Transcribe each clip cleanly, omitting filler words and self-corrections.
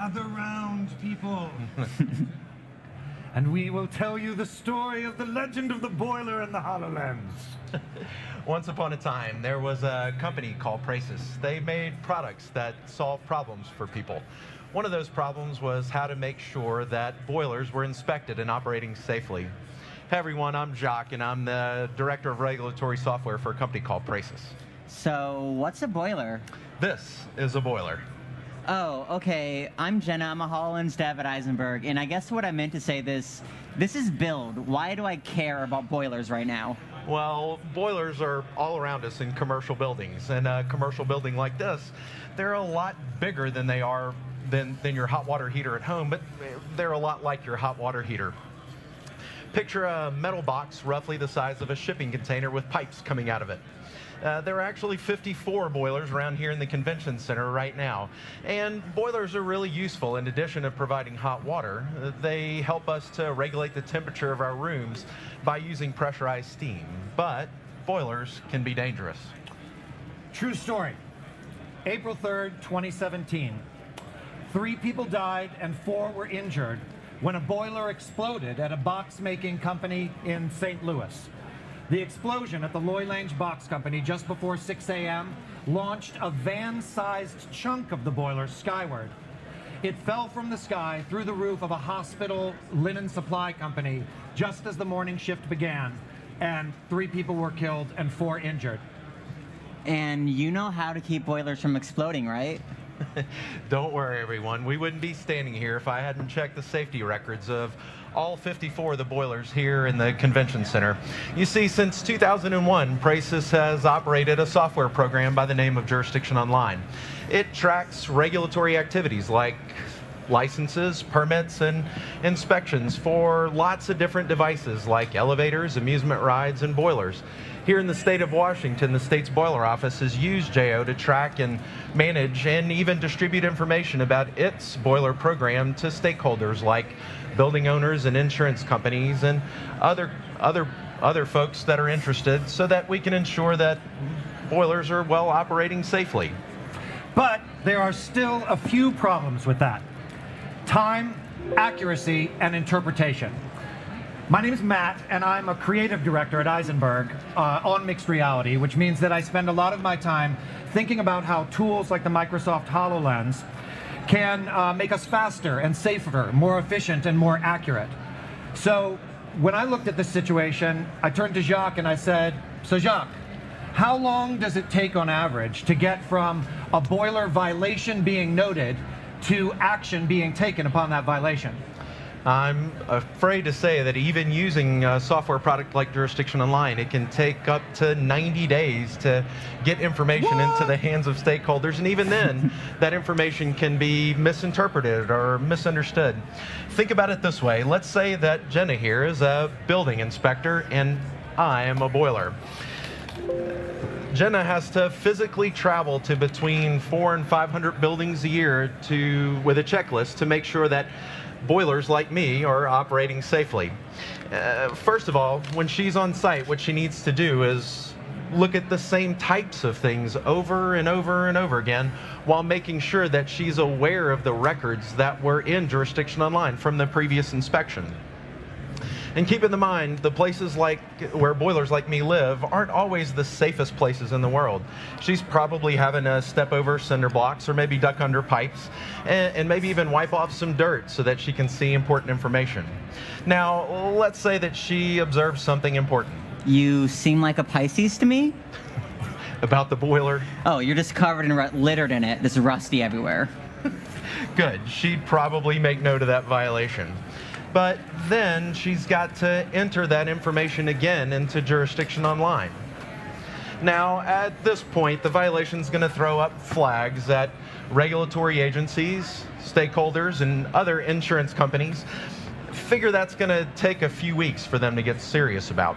Gather round, people. And we will tell you the story of the legend of the boiler in the HoloLens. Once upon a time, there was a company called Praeses. They made products that solved problems for people. One of those problems was how to make sure that boilers were inspected and operating safely. Hey everyone, I'm Jacques, and I'm the Director of Regulatory Software for a company called Praeses. So, what's a boiler? This is a boiler. Oh, okay. I'm Jenna. I'm a HoloLens dev at Ayzenberg, and I guess what I meant to say this is build. Why do I care about boilers right now? Well, boilers are all around us in commercial buildings, and a commercial building like this, they're a lot bigger than they are than your hot water heater at home, but they're a lot like your hot water heater. Picture a metal box roughly the size of a shipping container with pipes coming out of it. There are actually 54 boilers around here in the convention center right now. And boilers are really useful. In addition to providing hot water, they help us to regulate the temperature of our rooms by using pressurized steam. But boilers can be dangerous. True story. April 3rd, 2017. 3 people died and 4 were injured when a boiler exploded at a box-making company in St. Louis. The explosion at the Loy-Lange Box Company just before 6 a.m. launched a van-sized chunk of the boiler skyward. It fell from the sky through the roof of a hospital linen supply company just as the morning shift began, and 3 people were killed and 4 injured. And you know how to keep boilers from exploding, right? Don't worry, everyone. We wouldn't be standing here if I hadn't checked the safety records of all 54 of the boilers here in the convention center. You see, since 2001, Praeses has operated a software program by the name of Jurisdiction Online. It tracks regulatory activities like licenses, permits, and inspections for lots of different devices like elevators, amusement rides, and boilers. Here in the state of Washington, the state's boiler office has used JO to track and manage and even distribute information about its boiler program to stakeholders like building owners and insurance companies and other folks that are interested, so that we can ensure that boilers are well operating safely. But there are still a few problems with that. Time, accuracy, and interpretation. My name is Matt, and I'm a creative director at Ayzenberg on mixed reality, which means that I spend a lot of my time thinking about how tools like the Microsoft HoloLens can make us faster and safer, more efficient and more accurate. So when I looked at this situation, I turned to Jacques and I said, so Jacques, how long does it take on average to get from a boiler violation being noted to action being taken upon that violation? I'm afraid to say that even using a software product like Jurisdiction Online, it can take up to 90 days to get information into the hands of stakeholders, and even then, that information can be misinterpreted or misunderstood. Think about it this way. Let's say that Jenna here is a building inspector and I am a boiler. Jenna has to physically travel to between 400 and 500 buildings a year with a checklist to make sure that boilers like me are operating safely. First of all, when she's on site, what she needs to do is look at the same types of things over and over and over again while making sure that she's aware of the records that were in Jurisdiction Online from the previous inspection. And keep in mind, the places where boilers like me live aren't always the safest places in the world. She's probably having to step over cinder blocks or maybe duck under pipes and maybe even wipe off some dirt so that she can see important information. Now, let's say that she observes something important. You seem like a Pisces to me? About the boiler? Oh, you're just covered in littered in it. This is rusty everywhere. Good. She'd probably make note of that violation. But then she's got to enter that information again into Jurisdiction Online. Now, at this point, the violation is going to throw up flags that regulatory agencies, stakeholders, and other insurance companies figure that's going to take a few weeks for them to get serious about.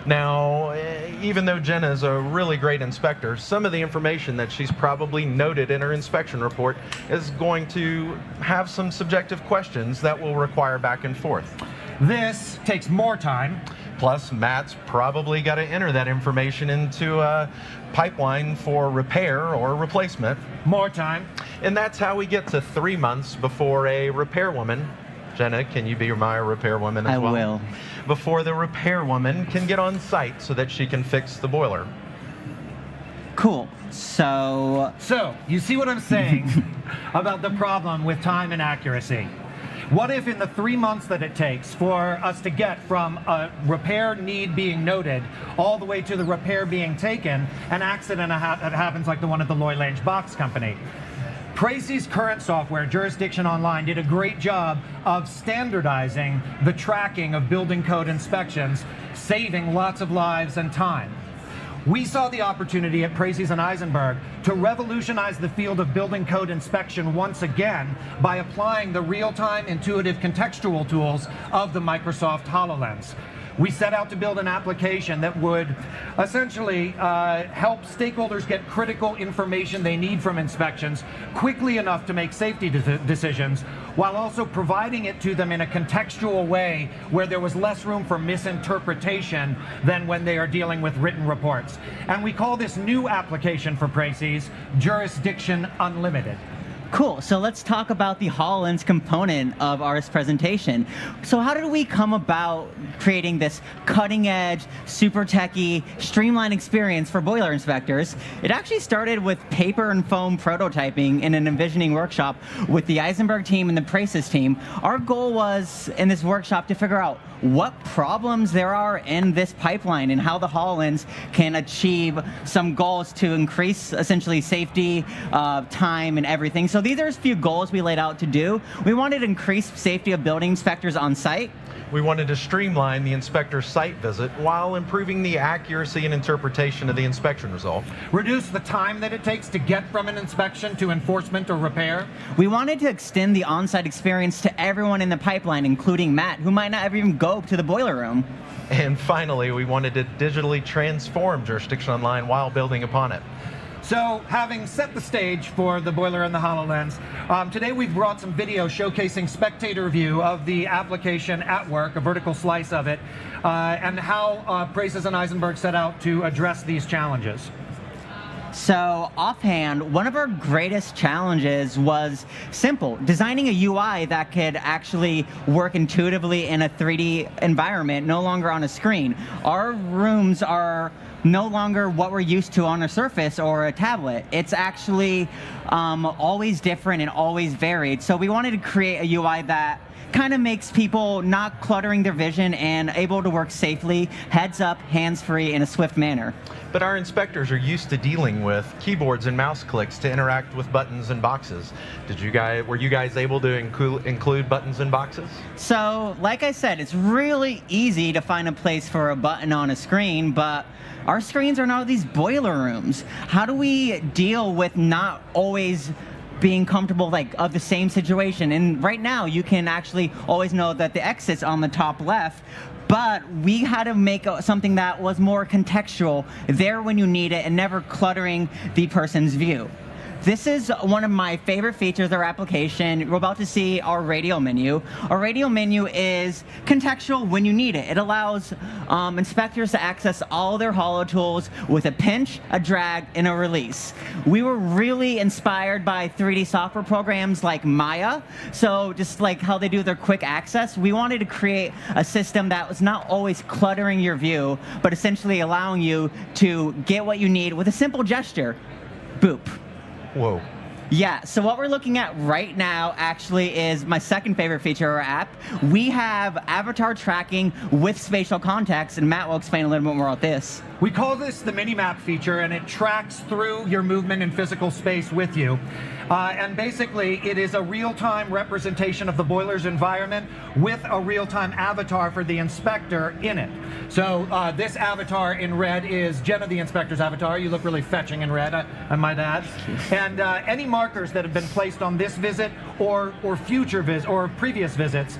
Now, even though Jenna is a really great inspector, some of the information that she's probably noted in her inspection report is going to have some subjective questions that will require back and forth. This takes more time. Plus, Matt's probably got to enter that information into a pipeline for repair or replacement. More time. And that's how we get to 3 months before a repairwoman. Jenna, can you be my repairwoman as well? I will. Before the repairwoman can get on site so that she can fix the boiler. Cool. So, you see what I'm saying about the problem with time and accuracy? What if in the 3 months that it takes for us to get from a repair need being noted all the way to the repair being taken, an accident happens like the one at the Loy Lange Box Company? Praeses' current software, Jurisdiction Online, did a great job of standardizing the tracking of building code inspections, saving lots of lives and time. We saw the opportunity at Praeses and Ayzenberg to revolutionize the field of building code inspection once again by applying the real-time intuitive contextual tools of the Microsoft HoloLens. We set out to build an application that would essentially help stakeholders get critical information they need from inspections quickly enough to make safety decisions, while also providing it to them in a contextual way where there was less room for misinterpretation than when they are dealing with written reports. And we call this new application for Praeses Jurisdiction Unlimited. cool. So let's talk about the HoloLens component of our presentation. So how did we come about creating this cutting-edge, super techy, streamlined experience for boiler inspectors? It actually started with paper and foam prototyping in an envisioning workshop with the Ayzenberg team and the Praeses team. Our goal was, in this workshop, to figure out what problems there are in this pipeline and how the HoloLens can achieve some goals to increase, essentially, safety, time, and everything. So these are a few goals we laid out to do. We wanted to increase safety of building inspectors on site. We wanted to streamline the inspector's site visit while improving the accuracy and interpretation of the inspection result. Reduce the time that it takes to get from an inspection to enforcement or repair. We wanted to extend the on-site experience to everyone in the pipeline, including Matt, who might not ever even go to the boiler room. And finally, we wanted to digitally transform Jurisdiction Online while building upon it. So, having set the stage for the boiler and the HoloLens, today we've brought some video showcasing spectator view of the application at work, a vertical slice of it, and how Praeses and Ayzenberg set out to address these challenges. So, offhand, one of our greatest challenges was simple, designing a UI that could actually work intuitively in a 3D environment, no longer on a screen. Our rooms are no longer what we're used to on a Surface or a tablet. It's actually always different and always varied. So we wanted to create a UI that kind of makes people not cluttering their vision and able to work safely, heads up, hands-free, in a swift manner. But our inspectors are used to dealing with keyboards and mouse clicks to interact with buttons and boxes. Were you guys able to include buttons and boxes? So, like I said, it's really easy to find a place for a button on a screen, but our screens are now these boiler rooms. How do we deal with not always being comfortable of the same situation? And right now you can actually always know that the exit's on the top left, but we had to make something that was more contextual, there when you need it and never cluttering the person's view. This is one of my favorite features of our application. We're about to see our radial menu. Our radial menu is contextual when you need it. It allows inspectors to access all their holo tools with a pinch, a drag, and a release. We were really inspired by 3D software programs like Maya. So just like how they do their quick access, we wanted to create a system that was not always cluttering your view, but essentially allowing you to get what you need with a simple gesture. Boop. Whoa. Yeah, so what we're looking at right now actually is my second favorite feature of our app. We have avatar tracking with spatial context, and Matt will explain a little bit more about this. We call this the mini-map feature, and it tracks through your movement in physical space with you. And basically, it is a real-time representation of the boiler's environment with a real-time avatar for the inspector in it. So this avatar in red is Jenna, the inspector's avatar. You look really fetching in red, I might add. And any markers that have been placed on this visit or future visits or previous visits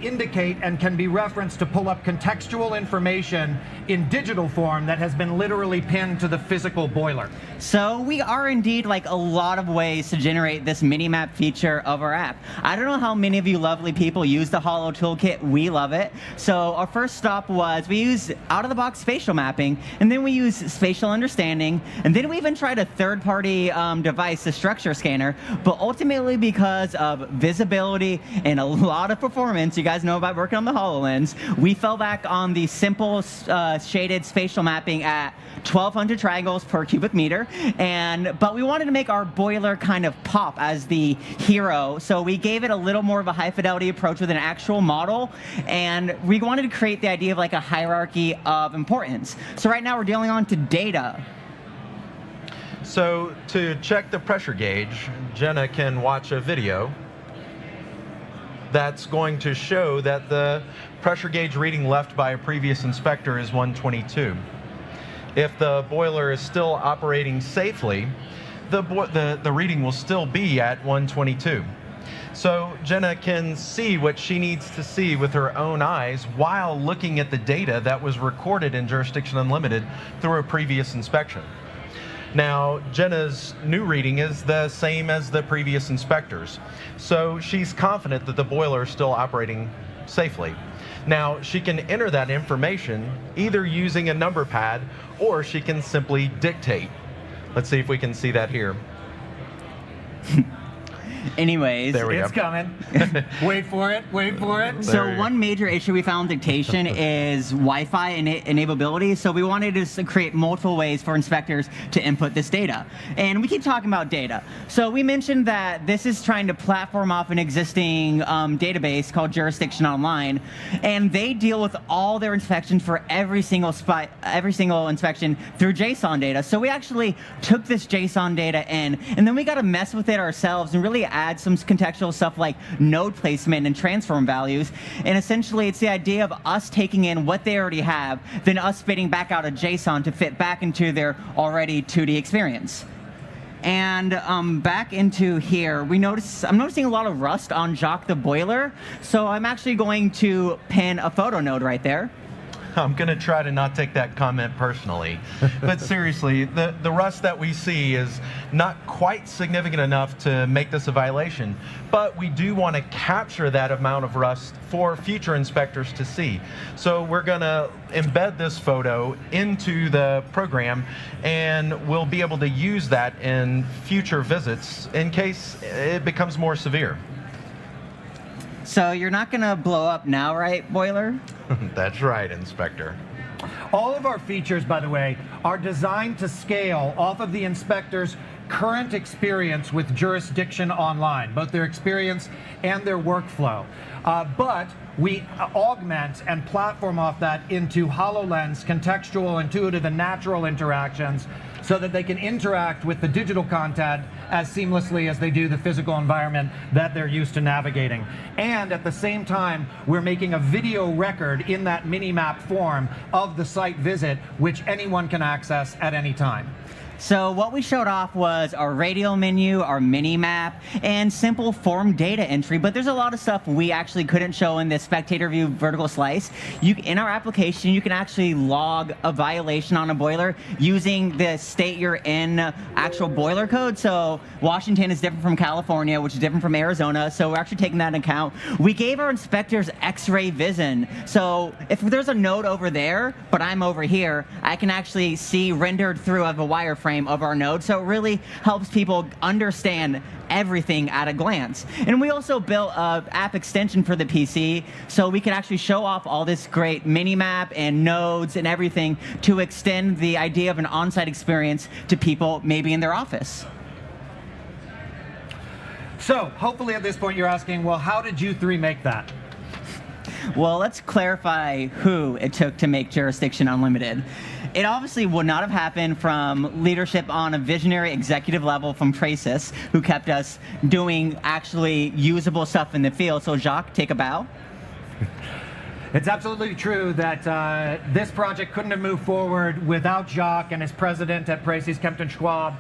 indicate and can be referenced to pull up contextual information in digital form that has been literally pinned to the physical boiler. So we are indeed like a lot of ways to generate this mini-map feature of our app. I don't know how many of you lovely people use the Holo Toolkit. We love it. So our first stop was we use out-of-the-box spatial mapping, and then we use spatial understanding, and then we even tried a third-party device, the structure scanner, but ultimately because of visibility and a lot of performance, you guys know about working on the HoloLens, we fell back on the simple shaded spatial mapping at 1,200 triangles per cubic meter, but we wanted to make our boiler kind of pop as the hero, so we gave it a little more of a high fidelity approach with an actual model, and we wanted to create the idea of like a hierarchy of importance. So right now we're dealing on to data. So to check the pressure gauge, Jenna can watch a video that's going to show that the pressure gauge reading left by a previous inspector is 122. If the boiler is still operating safely, the reading will still be at 122. So Jenna can see what she needs to see with her own eyes while looking at the data that was recorded in Jurisdiction Unlimited through a previous inspection. Now, Jenna's new reading is the same as the previous inspectors, so she's confident that the boiler is still operating safely. Now, she can enter that information either using a number pad or she can simply dictate. Let's see if we can see that here. Anyways, there we it's go. coming. Wait for it, wait for it. So one major issue we found with dictation is Wi-Fi enableability. So we wanted to create multiple ways for inspectors to input this data. And we keep talking about data. So we mentioned that this is trying to platform off an existing database called Jurisdiction Online, and they deal with all their inspections for every single inspection through JSON data. So we actually took this JSON data in, and then we got to mess with it ourselves and really add some contextual stuff like node placement and transform values. And essentially, it's the idea of us taking in what they already have, then us spitting back out a JSON to fit back into their already 2D experience. And back into here, I'm noticing a lot of rust on Jacques the boiler. So I'm actually going to pin a photo node right there. I'm going to try to not take that comment personally. But seriously, the rust that we see is not quite significant enough to make this a violation. But we do want to capture that amount of rust for future inspectors to see. So we're going to embed this photo into the program, and we'll be able to use that in future visits in case it becomes more severe. So you're not going to blow up now, right, boiler? That's right, Inspector. All of our features, by the way, are designed to scale off of the inspector's current experience with Jurisdiction Online, both their experience and their workflow. But we augment and platform off that into HoloLens, contextual, intuitive, and natural interactions so that they can interact with the digital content as seamlessly as they do the physical environment that they're used to navigating. And at the same time, we're making a video record in that mini-map form of the site visit, which anyone can access at any time. So what we showed off was our radial menu, our mini map, and simple form data entry, but there's a lot of stuff we actually couldn't show in this spectator view vertical slice. In our application, you can actually log a violation on a boiler using the state you're in actual boiler code. So Washington is different from California, which is different from Arizona, so we're actually taking that into account. We gave our inspectors X-ray vision, so if there's a node over there, but I'm over here, I can actually see rendered through of a wireframe of our node, so it really helps people understand everything at a glance. And we also built an app extension for the PC, so we can actually show off all this great mini-map and nodes and everything to extend the idea of an on-site experience to people maybe in their office. So hopefully at this point you're asking, well, how did you three make that? Well, let's clarify who it took to make Jurisdiction Unlimited. It obviously would not have happened from leadership on a visionary executive level from Praeses, who kept us doing actually usable stuff in the field. So Jacques, take a bow. It's absolutely true that this project couldn't have moved forward without Jacques and his president at Praeses, Kempton Schwab,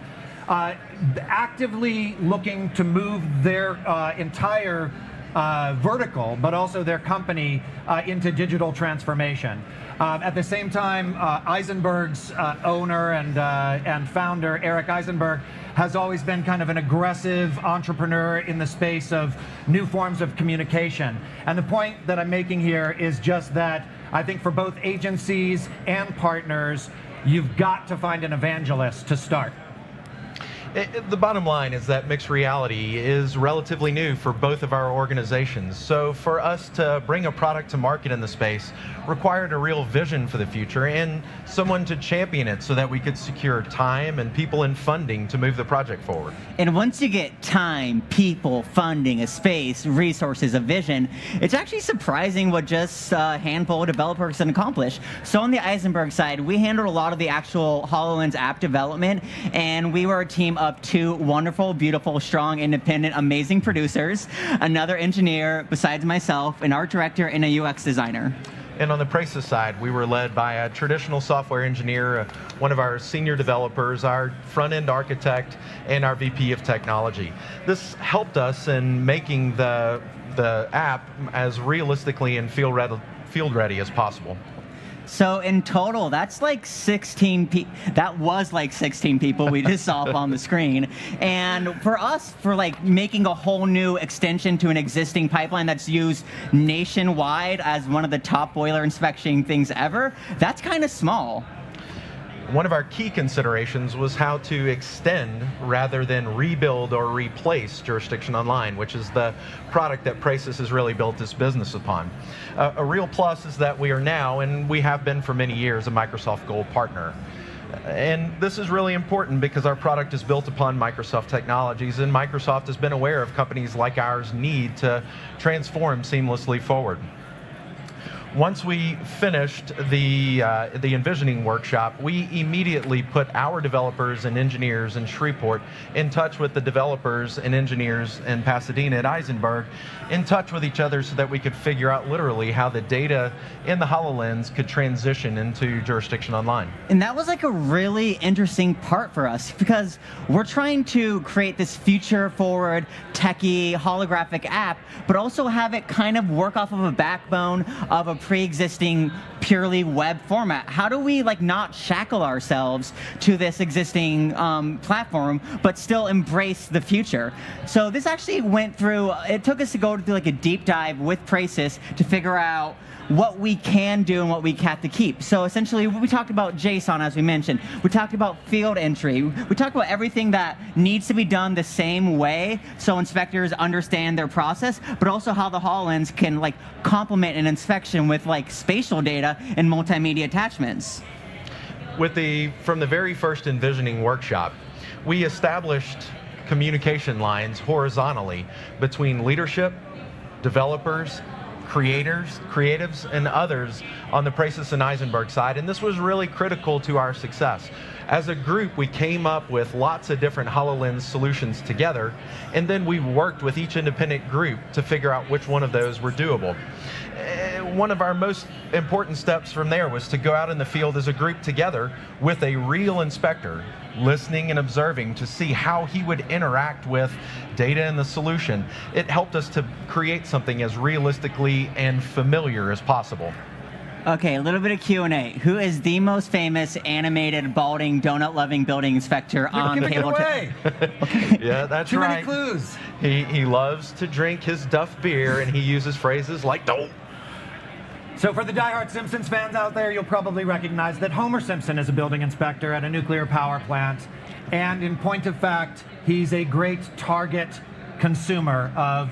actively looking to move their entire vertical, but also their company into digital transformation. At the same time, Ayzenberg's owner and founder, Eric Ayzenberg, has always been kind of an aggressive entrepreneur in the space of new forms of communication. And the point that I'm making here is just that I think for both agencies and partners, you've got to find an evangelist to start. The bottom line is that mixed reality is relatively new for both of our organizations. So for us to bring a product to market in the space required a real vision for the future and someone to champion it so that we could secure time and people and funding to move the project forward. And once you get time, people, funding, a space, resources, a vision, it's actually surprising what just a handful of developers can accomplish. So on the Ayzenberg side, we handled a lot of the actual HoloLens app development, and we were a team of 2 wonderful, beautiful, strong, independent, amazing producers, another engineer besides myself, an art director, and a UX designer. And on the Praeses side, we were led by a traditional software engineer, one of our senior developers, our front-end architect, and our VP of technology. This helped us in making the app as realistically and field ready as possible. So in total, that's like 16 people. That was like 16 people we just saw up on the screen. And for us, for like making a whole new extension to an existing pipeline that's used nationwide as one of the top boiler inspection things ever, that's kind of small. One of our key considerations was how to extend rather than rebuild or replace Jurisdiction Online, which is the product that Praeses has really built this business upon. A real plus is that we are now, and we have been for many years, a Microsoft Gold partner. And this is really important because our product is built upon Microsoft technologies, and Microsoft has been aware of companies like ours' need to transform seamlessly forward. Once we finished the envisioning workshop, we immediately put our developers and engineers in Shreveport in touch with the developers and engineers in Pasadena at Ayzenberg, in touch with each other so that we could figure out literally how the data in the HoloLens could transition into Jurisdiction Online. And that was like a really interesting part for us because we're trying to create this future-forward, techie, holographic app, but also have it kind of work off of a backbone of a pre-existing purely web format. How do we like not shackle ourselves to this existing platform, but still embrace the future? So this actually went through, it took us to go through like a deep dive with Praeses to figure out what we can do and what we have to keep. So essentially, we talked about JSON, as we mentioned. We talked about field entry. We talked about everything that needs to be done the same way so inspectors understand their process, but also how the HoloLens can like complement an inspection with like spatial data and multimedia attachments. From the very first envisioning workshop, we established communication lines horizontally between leadership, developers, creatives, and others on the Praeses and Ayzenberg side, and this was really critical to our success. As a group, we came up with lots of different HoloLens solutions together, and then we worked with each independent group to figure out which one of those were doable. One of our most important steps from there was to go out in the field as a group together with a real inspector, listening and observing to see how he would interact with data and the solution. It helped us to create something as realistically and familiar as possible. Okay, a little bit of Q&A. Who is the most famous animated, balding, donut-loving building inspector on cable? Okay. Yeah, that's Too right. many clues. He loves to drink his Duff beer, and he uses phrases like "dope." So for the diehard Simpsons fans out there, you'll probably recognize that Homer Simpson is a building inspector at a nuclear power plant. And in point of fact, he's a great target consumer of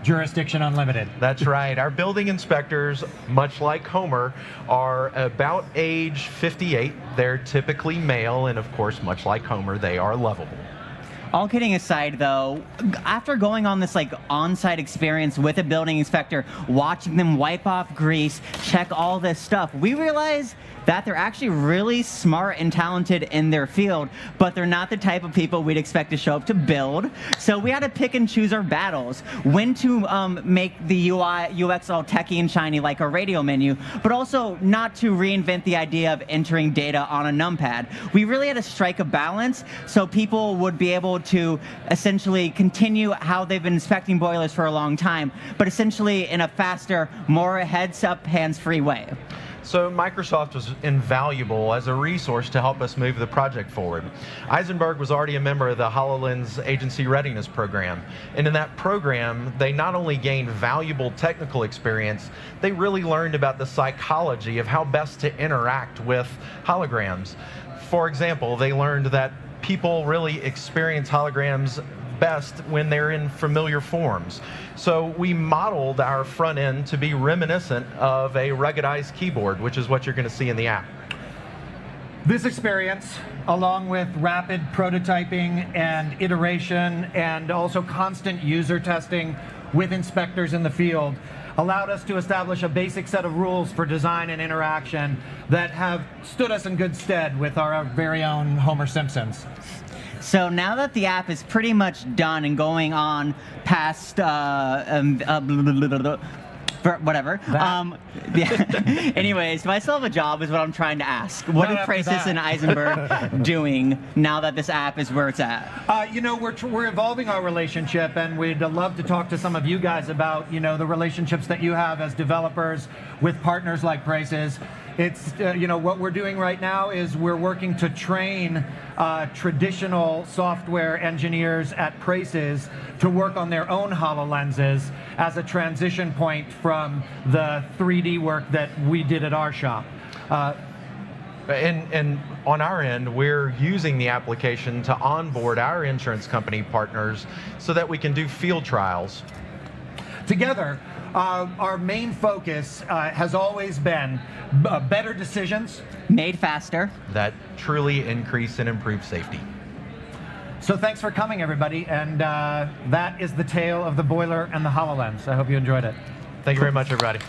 Jurisdiction Unlimited. That's right. Our building inspectors, much like Homer, are about age 58. They're typically male, and of course, much like Homer, they are lovable. All kidding aside, though, after going on this like on-site experience with a building inspector, watching them wipe off grease, check all this stuff, we realized that they're actually really smart and talented in their field, but they're not the type of people we'd expect to show up to build. So we had to pick and choose our battles, when to make the UI, UX all techy and shiny like a radio menu, but also not to reinvent the idea of entering data on a numpad. We really had to strike a balance so people would be able to essentially continue how they've been inspecting boilers for a long time, but essentially in a faster, more heads-up, hands-free way. So Microsoft was invaluable as a resource to help us move the project forward. Ayzenberg was already a member of the HoloLens Agency Readiness Program. And in that program, they not only gained valuable technical experience, they really learned about the psychology of how best to interact with holograms. For example, they learned that people really experience holograms best when they're in familiar forms. So we modeled our front end to be reminiscent of a ruggedized keyboard, which is what you're going to see in the app. This experience, along with rapid prototyping and iteration and also constant user testing with inspectors in the field, allowed us to establish a basic set of rules for design and interaction that have stood us in good stead with our very own Homer Simpsons. So now that the app is pretty much done and going on past whatever. Yeah. Anyways, do I still have a job is what I'm trying to ask. What are Praeses and Ayzenberg doing now that this app is where it's at? You know, we're evolving our relationship, and we'd love to talk to some of you guys about, you know, the relationships that you have as developers with partners like Praeses. It's, you know, what we're doing right now is we're working to train traditional software engineers at Praeses to work on their own HoloLenses as a transition point from the 3D work that we did at our shop. And on our end, we're using the application to onboard our insurance company partners so that we can do field trials. Together, our main focus has always been better decisions. Made faster. That truly increase and improve safety. So thanks for coming, everybody. And that is the tale of the boiler and the HoloLens. I hope you enjoyed it. Thank you very much, everybody.